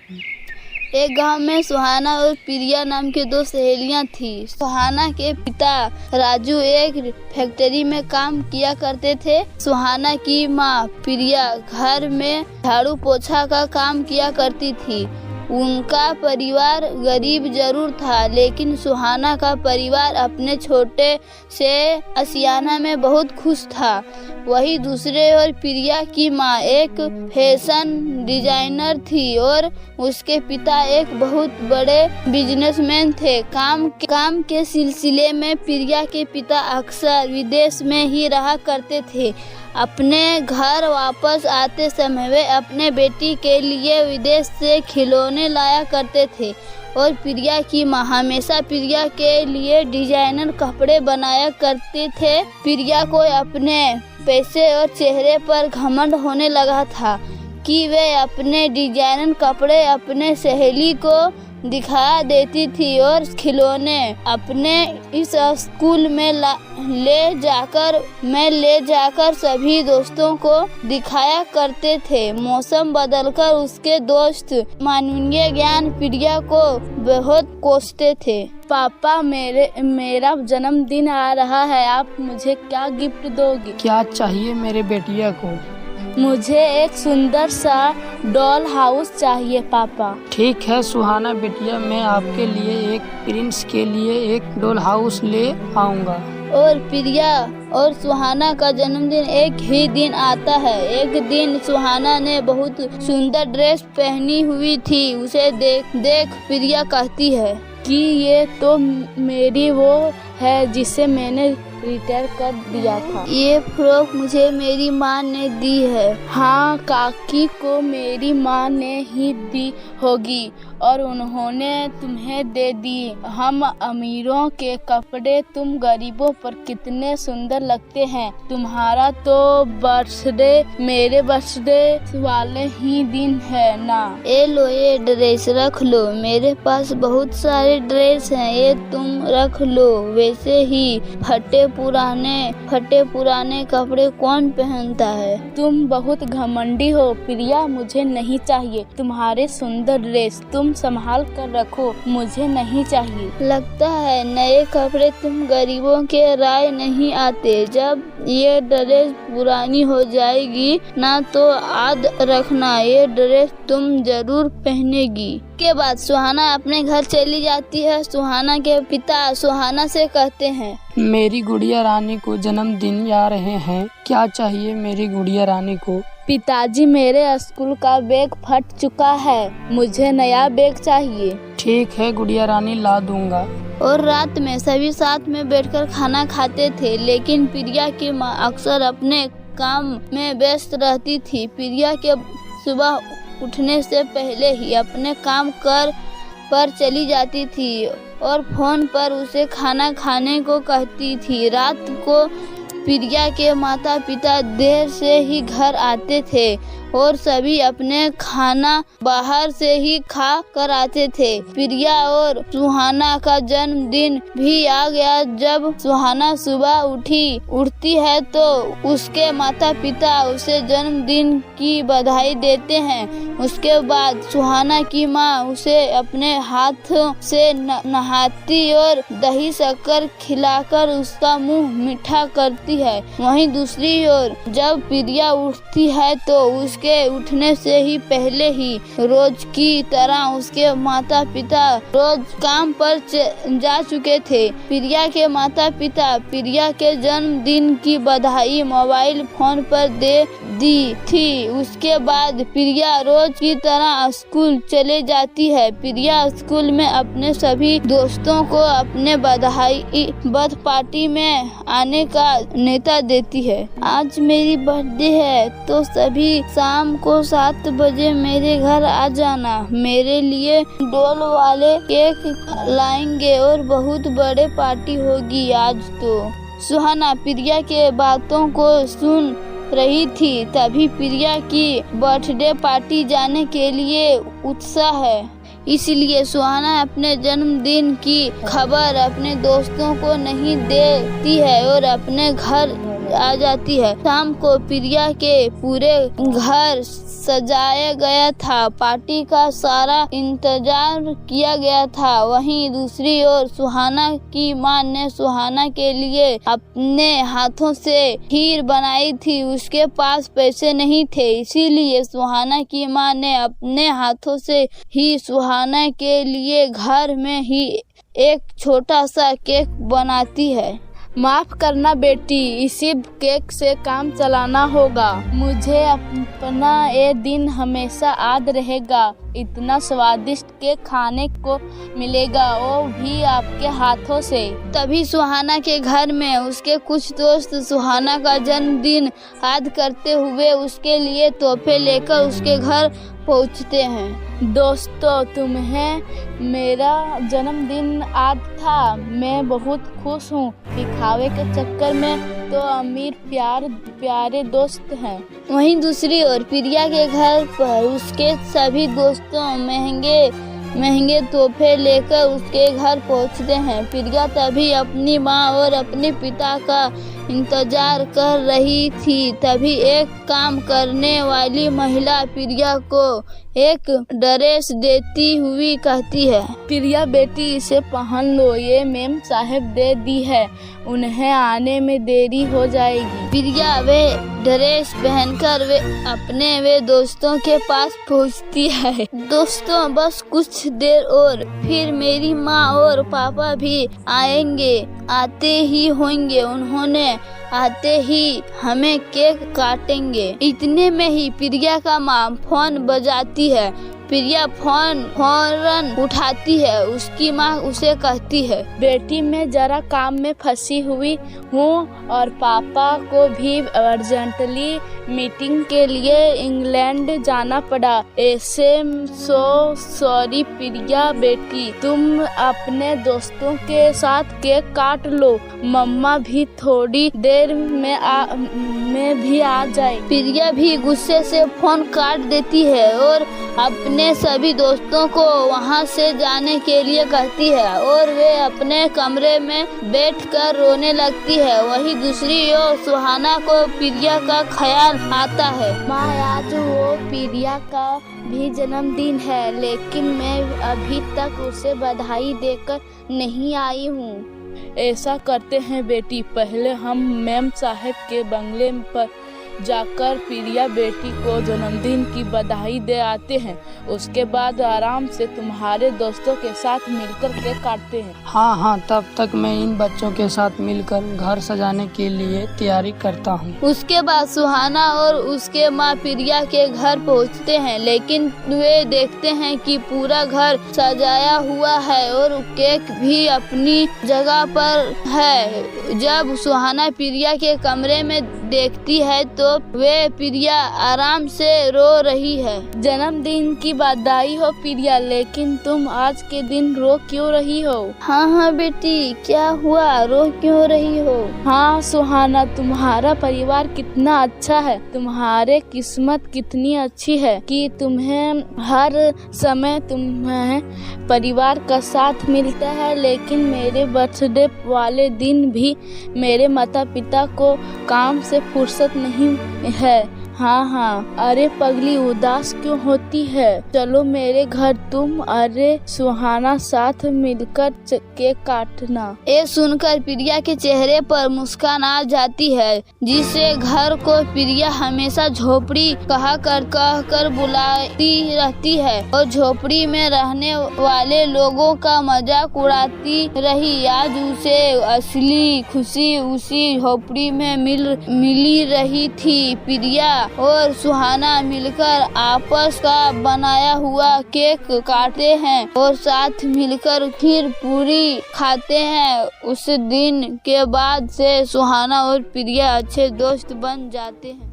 एक गांव में सुहाना और प्रिया नाम की दो सहेलियां थीं। सुहाना के पिता राजू एक फैक्ट्री में काम किया करते थे। सुहाना की माँ प्रिया घर में झाड़ू पोछा का काम किया करती थी। उनका परिवार गरीब जरूर था, लेकिन सुहाना का परिवार अपने छोटे से आशियाना में बहुत खुश था। वही दूसरे ओर प्रिया की माँ एक फैशन डिजाइनर थी और उसके पिता एक बहुत बड़े बिजनेसमैन थे। काम के सिलसिले में प्रिया के पिता अक्सर विदेश में ही रहा करते थे। अपने घर वापस आते समय वे अपने बेटी के लिए विदेश से खिलौने लाया करते थे और प्रिया की माँ हमेशा प्रिया के लिए डिजाइनर कपड़े बनाया करते थे। प्रिया को अपने पैसे और चेहरे पर घमंड होने लगा था कि वे अपने डिजाइनर कपड़े अपने सहेली को दिखा देती थी और खिलौने अपने इस स्कूल में ले जाकर सभी दोस्तों को दिखाया करते थे। मौसम बदलकर उसके दोस्त मानवीय ज्ञान प्रिया को बहुत कोसते थे। पापा, मेरा जन्मदिन आ रहा है, आप मुझे क्या गिफ्ट दोगे? क्या चाहिए मेरे बेटिया को? मुझे एक सुंदर सा डॉल हाउस चाहिए पापा। ठीक है सुहाना बेटिया, मैं आपके लिए एक प्रिंस के लिए एक डॉल हाउस ले आऊँगा। और प्रिया और सुहाना का जन्मदिन एक ही दिन आता है। एक दिन सुहाना ने बहुत सुंदर ड्रेस पहनी हुई थी। उसे देख प्रिया कहती है कि ये तो मेरी वो है जिसे मैंने रिटायर कर दिया था। ये फ्रॉक मुझे मेरी माँ ने दी है। हाँ, काकी को मेरी माँ ने ही दी होगी और उन्होंने तुम्हें दे दी। हम अमीरों के कपड़े तुम गरीबों पर कितने सुंदर लगते हैं। तुम्हारा तो बर्थडे मेरे बर्थडे वाले ही दिन है ना। ये ड्रेस रख लो, मेरे पास बहुत सारे ड्रेस हैं, ये तुम रख लो। वैसे ही फटे पुराने कपड़े कौन पहनता है? तुम बहुत घमंडी हो प्रिया, मुझे नहीं चाहिए तुम्हारे सुंदर ड्रेस। तुम संभाल कर रखो, मुझे नहीं चाहिए। लगता है नए कपड़े तुम गरीबों के राय नहीं आते। जब ये ड्रेस पुरानी हो जाएगी ना तो याद रखना, ये ड्रेस तुम जरूर पहनेगी। के बाद सुहाना अपने घर चली जाती है। सुहाना के पिता सुहाना से कहते हैं, मेरी गुड़िया रानी को जन्मदिन आ रहे हैं, क्या चाहिए मेरी गुड़िया रानी को? पिताजी, मेरे स्कूल का बैग फट चुका है, मुझे नया बैग चाहिए। ठीक है गुड़िया रानी, ला दूंगा। और रात में सभी साथ में बैठकर खाना खाते थे, लेकिन प्रिया की माँ अक्सर अपने काम में व्यस्त रहती थी। प्रिया के सुबह उठने से पहले ही अपने काम पर चली जाती थी और फोन पर उसे खाना खाने को कहती थी। रात को प्रिया के माता पिता देर से ही घर आते थे और सभी अपने खाना बाहर से ही खा कर आते थे। प्रिया और सुहाना का जन्मदिन भी आ गया। जब सुहाना सुबह उठती है तो उसके माता पिता उसे जन्मदिन की बधाई देते हैं। उसके बाद सुहाना की माँ उसे अपने हाथ से नहाती और दही शक्कर खिलाकर उसका मुंह मीठा करती है। वहीं दूसरी ओर जब प्रिया उठती है तो उसके उठने से ही पहले ही रोज की तरह उसके माता पिता रोज काम पर जा चुके थे। प्रिया के माता पिता प्रिया के जन्मदिन की बधाई मोबाइल फोन पर दे दी थी। उसके बाद प्रिया रोज की तरह स्कूल चले जाती है। प्रिया स्कूल में अपने सभी दोस्तों को अपने बधाई बर्थ पार्टी में आने का नेता देती है। आज मेरी बर्थडे है तो सभी शाम को 7 बजे मेरे घर आ जाना। मेरे लिए डॉल वाले केक लाएंगे और बहुत बड़े पार्टी होगी आज तो। सुहाना प्रिया के बातों को सुन रही थी। तभी प्रिया की बर्थडे पार्टी जाने के लिए उत्साह है, इसलिए सुहाना अपने जन्मदिन की खबर अपने दोस्तों को नहीं देती है और आ जाती है। शाम को प्रिया के पूरे घर सजाया गया था, पार्टी का सारा इंतजार किया गया था। वहीं दूसरी ओर सुहाना की मां ने सुहाना के लिए अपने हाथों से खीर बनाई थी। उसके पास पैसे नहीं थे, इसीलिए सुहाना की मां ने अपने हाथों से ही सुहाना के लिए घर में ही एक छोटा सा केक बनाती है। माफ करना बेटी, इसी केक से काम चलाना होगा। मुझे अपना ये दिन हमेशा याद रहेगा। इतना स्वादिष्ट केक खाने को मिलेगा, वो भी आपके हाथों से। तभी सुहाना के घर में उसके कुछ दोस्त सुहाना का जन्मदिन याद करते हुए उसके लिए तोहफे लेकर उसके घर पहुंचते हैं। दोस्तों, तुम्हें मेरा जन्मदिन याद था, मैं बहुत खुश हूँ। दिखावे के चक्कर में तो अमीर प्यारे दोस्त हैं। वहीं दूसरी ओर प्रिया के घर पर उसके सभी दोस्तों महंगे तोहफे लेकर उसके घर पहुंचते हैं। प्रिया तभी अपनी मां और अपने पिता का इंतजार कर रही थी। तभी एक काम करने वाली महिला प्रिया को एक ड्रेस देती हुई कहती है, प्रिया बेटी, इसे पहन लो, ये मेम साहब दे दी है, उन्हें आने में देरी हो जाएगी। प्रिया वे ड्रेस पहनकर वे दोस्तों के पास पहुंचती है। दोस्तों, बस कुछ देर और फिर मेरी माँ और पापा भी आते ही होंगे। उन्होंने आते ही हमें केक काटेंगे। इतने में ही प्रिया का माँ फोन बजाती है। प्रिया फौरन उठाती है। उसकी माँ उसे कहती है, बेटी, मैं जरा काम में फंसी हुई हूँ और पापा को भी अर्जेंटली मीटिंग के लिए इंग्लैंड जाना पड़ा। ऐसे सॉरी प्रिया बेटी, तुम अपने दोस्तों के साथ केक काट लो, मम्मा भी थोड़ी देर में भी आ जाए। प्रिया भी गुस्से से फोन काट देती है और अपने सभी दोस्तों को वहां से जाने के लिए कहती है और वे अपने कमरे में बैठकर रोने लगती है। वहीं दूसरी ओर सुहाना को प्रिया का ख्याल आता है। माँ, आज वो प्रिया का भी जन्मदिन है, लेकिन मैं अभी तक उसे बधाई देकर नहीं आई हूँ। ऐसा करते हैं बेटी, पहले हम मेम साहब के बंगले पर जाकर प्रिया बेटी को जन्मदिन की बधाई दे आते हैं। उसके बाद आराम से तुम्हारे दोस्तों के साथ मिलकर केक काटते हैं। हाँ, तब तक मैं इन बच्चों के साथ मिलकर घर सजाने के लिए तैयारी करता हूँ। उसके बाद सुहाना और उसके माँ प्रिया के घर पहुँचते हैं, लेकिन वे देखते हैं कि पूरा घर सजाया हुआ है और केक भी अपनी जगह पर है। जब सुहाना प्रिया के कमरे में देखती है तो वे प्रिया आराम से रो रही है। जन्मदिन की बधाई हो प्रिया, लेकिन तुम आज के दिन रो क्यों रही हो? हाँ बेटी, क्या हुआ, रो क्यों रही हो? हाँ सुहाना, तुम्हारा परिवार कितना अच्छा है। तुम्हारे किस्मत कितनी अच्छी है कि तुम्हें हर समय तुम्हें परिवार का साथ मिलता है। लेकिन मेरे बर्थडे वाले दिन भी मेरे माता पिता को काम से फुर्सत नहीं है। हाँ, अरे पगली, उदास क्यों होती है? चलो मेरे घर तुम। अरे सुहाना, साथ मिलकर केक काटना। ये सुनकर प्रिया के चेहरे पर मुस्कान आ जाती है। जिसे घर को प्रिया हमेशा झोपड़ी कहकर बुलाती रहती है और झोपड़ी में रहने वाले लोगों का मजाक उड़ाती रही। आज उसे असली खुशी उसी झोपड़ी में मिली रही थी। प्रिया और सुहाना मिलकर आपस का बनाया हुआ केक काटते हैं और साथ मिलकर खीर पूरी खाते हैं। उस दिन के बाद से सुहाना और प्रिया अच्छे दोस्त बन जाते हैं।